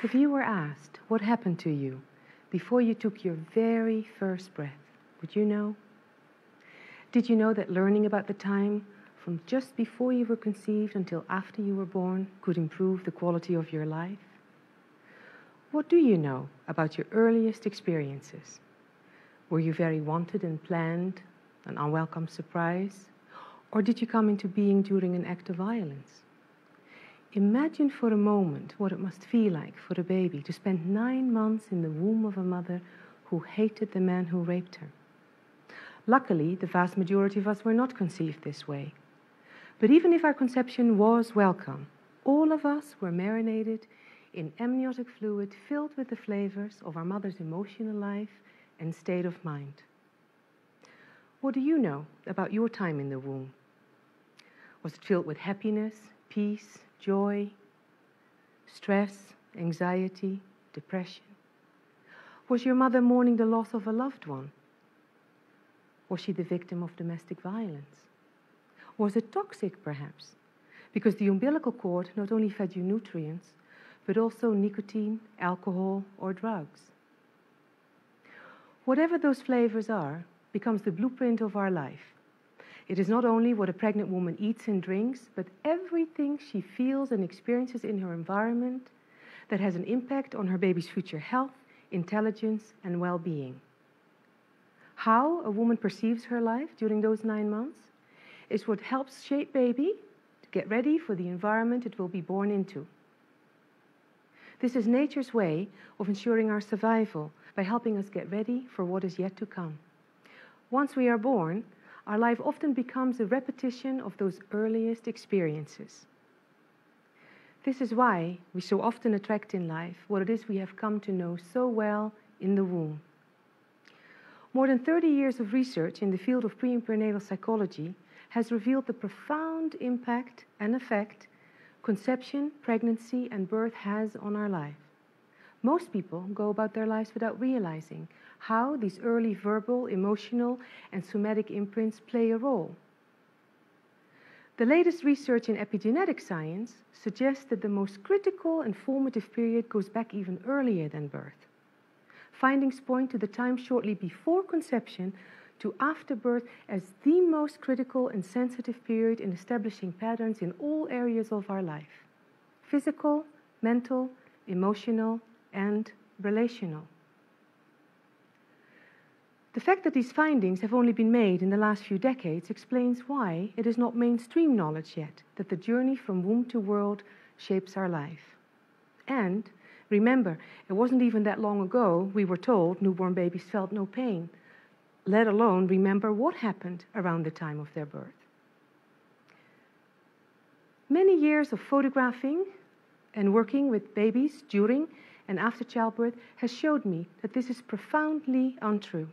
If you were asked what happened to you before you took your very first breath, would you know? Did you know that learning about the time from just before you were conceived until after you were born could improve the quality of your life? What do you know about your earliest experiences? Were you very wanted and planned, an unwelcome surprise? Or did you come into being during an act of violence? Imagine for a moment what it must feel like for a baby to spend 9 months in the womb of a mother who hated the man who raped her. Luckily, the vast majority of us were not conceived this way. But even if our conception was welcome, all of us were marinated in amniotic fluid filled with the flavors of our mother's emotional life and state of mind. What do you know about your time in the womb? Was it filled with happiness, peace, joy, stress, anxiety, depression? Was your mother mourning the loss of a loved one? Was she the victim of domestic violence? Was it toxic, perhaps? Because the umbilical cord not only fed you nutrients, but also nicotine, alcohol, or drugs. Whatever those flavors are, becomes the blueprint of our life. It is not only what a pregnant woman eats and drinks, but everything she feels and experiences in her environment that has an impact on her baby's future health, intelligence, and well-being. How a woman perceives her life during those 9 months is what helps shape baby to get ready for the environment it will be born into. This is nature's way of ensuring our survival by helping us get ready for what is yet to come. Once we are born, our life often becomes a repetition of those earliest experiences. This is why we so often attract in life what it is we have come to know so well in the womb. More than 30 years of research in the field of pre- and perinatal psychology has revealed the profound impact and effect conception, pregnancy, and birth has on our life. Most people go about their lives without realizing how these early verbal, emotional, and somatic imprints play a role. The latest research in epigenetic science suggests that the most critical and formative period goes back even earlier than birth. Findings point to the time shortly before conception to after birth as the most critical and sensitive period in establishing patterns in all areas of our life: physical, mental, emotional, and relational. The fact that these findings have only been made in the last few decades explains why it is not mainstream knowledge yet that the journey from womb to world shapes our life. And remember, it wasn't even that long ago we were told newborn babies felt no pain, let alone remember what happened around the time of their birth. Many years of photographing and working with babies during and after childbirth has showed me that this is profoundly untrue.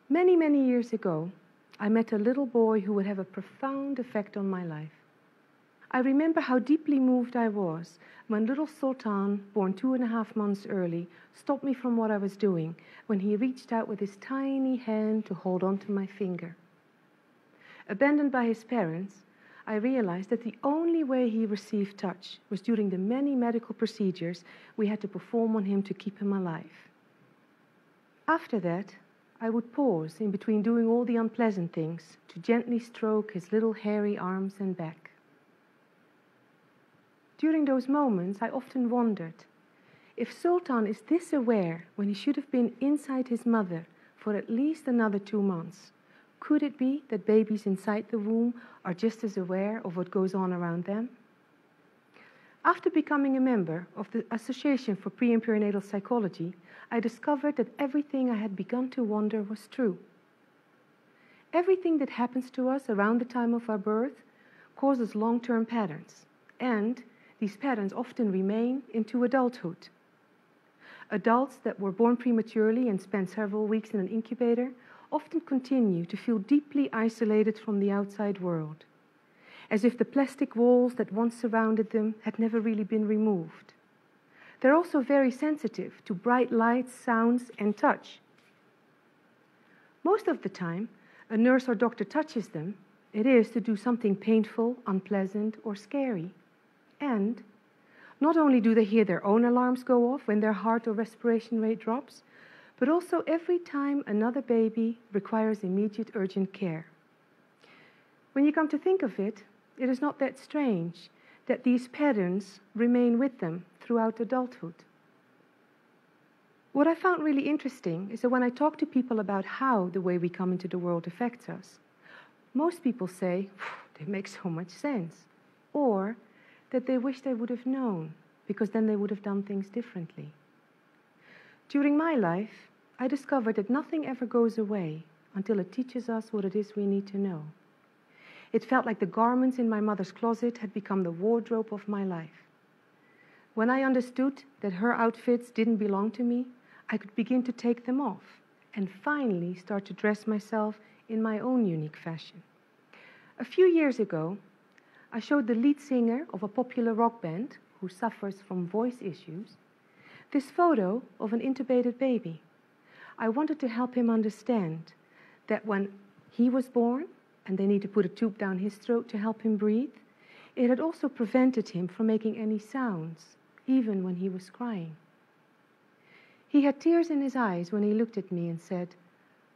Many, many years ago, I met a little boy who would have a profound effect on my life. I remember how deeply moved I was when little Sultan, born 2.5 months early, stopped me from what I was doing when he reached out with his tiny hand to hold onto my finger. Abandoned by his parents, I realized that the only way he received touch was during the many medical procedures we had to perform on him to keep him alive. After that, I would pause in between doing all the unpleasant things to gently stroke his little hairy arms and back. During those moments, I often wondered, if Sultan is this aware when he should have been inside his mother for at least another 2 months, could it be that babies inside the womb are just as aware of what goes on around them? After becoming a member of the Association for Pre- and Perinatal Psychology, I discovered that everything I had begun to wonder was true. Everything that happens to us around the time of our birth causes long-term patterns, and these patterns often remain into adulthood. Adults that were born prematurely and spent several weeks in an incubator often continue to feel deeply isolated from the outside world, as if the plastic walls that once surrounded them had never really been removed. They're also very sensitive to bright lights, sounds, and touch. Most of the time, a nurse or doctor touches them, it is to do something painful, unpleasant, or scary. And Not only do they hear their own alarms go off when their heart or respiration rate drops, but also every time another baby requires immediate urgent care. When you come to think of it, it is not that strange that these patterns remain with them throughout adulthood. What I found really interesting is that when I talk to people about how the way we come into the world affects us, most people say, "They make so much sense," or that they wish they would have known, because then they would have done things differently. During my life, I discovered that nothing ever goes away until it teaches us what it is we need to know. It felt like the garments in my mother's closet had become the wardrobe of my life. When I understood that her outfits didn't belong to me, I could begin to take them off and finally start to dress myself in my own unique fashion. A few years ago, I showed the lead singer of a popular rock band who suffers from voice issues this photo of an intubated baby. I wanted to help him understand that when he was born and they need to put a tube down his throat to help him breathe, it had also prevented him from making any sounds, even when he was crying. He had tears in his eyes when he looked at me and said,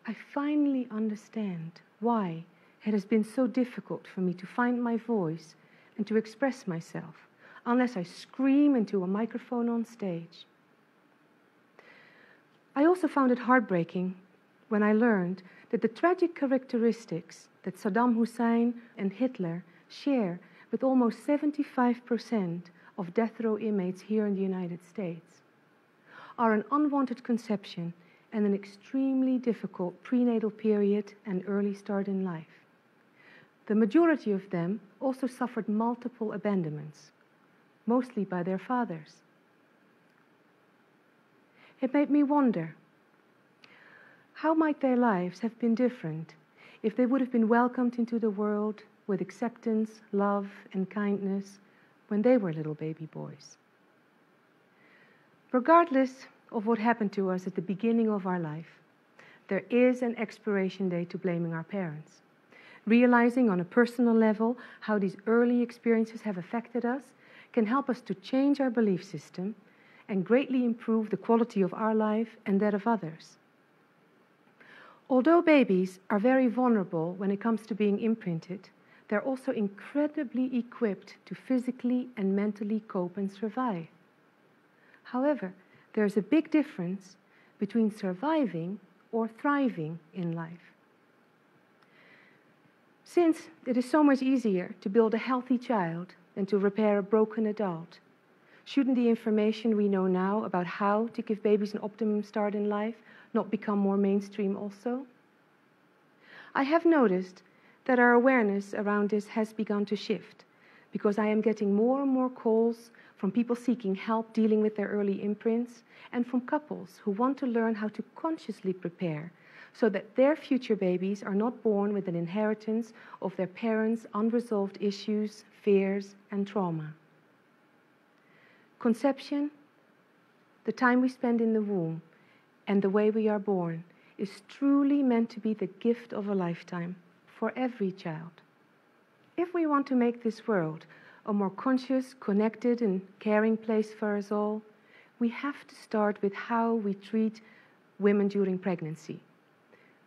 "I finally understand why it has been so difficult for me to find my voice and to express myself unless I scream into a microphone on stage." I also found it heartbreaking when I learned that the tragic characteristics that Saddam Hussein and Hitler share with almost 75% of death row inmates here in the United States are an unwanted conception and an extremely difficult prenatal period and early start in life. The majority of them also suffered multiple abandonments, mostly by their fathers. It made me wonder, how might their lives have been different if they would have been welcomed into the world with acceptance, love, and kindness when they were little baby boys? Regardless of what happened to us at the beginning of our life, there is an expiration date to blaming our parents. Realizing on a personal level how these early experiences have affected us can help us to change our belief system and greatly improve the quality of our life and that of others. Although babies are very vulnerable when it comes to being imprinted, they're also incredibly equipped to physically and mentally cope and survive. However, there's a big difference between surviving or thriving in life. Since it is so much easier to build a healthy child than to repair a broken adult, shouldn't the information we know now about how to give babies an optimum start in life not become more mainstream also? I have noticed that our awareness around this has begun to shift, because I am getting more and more calls from people seeking help dealing with their early imprints, and from couples who want to learn how to consciously prepare so that their future babies are not born with an inheritance of their parents' unresolved issues, fears, and trauma. Conception, the time we spend in the womb, and the way we are born is truly meant to be the gift of a lifetime for every child. If we want to make this world a more conscious, connected, and caring place for us all, we have to start with how we treat women during pregnancy.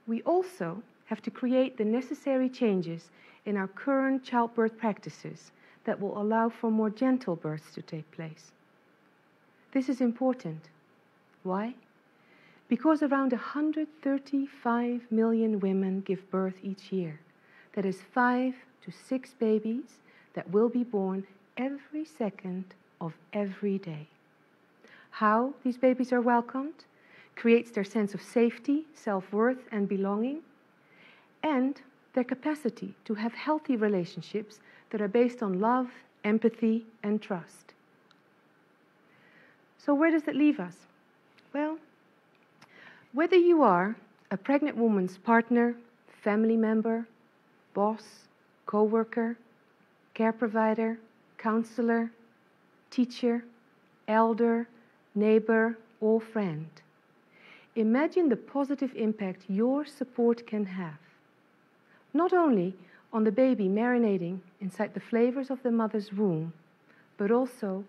We also have to create the necessary changes in our current childbirth practices that will allow for more gentle births to take place. This is important. Why? Because around 135 million women give birth each year. That is 5 to 6 babies that will be born every second of every day. How these babies are welcomed creates their sense of safety, self-worth, and belonging, and their capacity to have healthy relationships that are based on love, empathy, and trust. So where does that leave us? Well, whether you are a pregnant woman's partner, family member, boss, co-worker, care provider, counselor, teacher, elder, neighbor, or friend, imagine the positive impact your support can have, not only on the baby marinating inside the flavors of the mother's womb, but also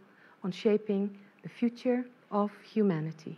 on shaping the future of humanity.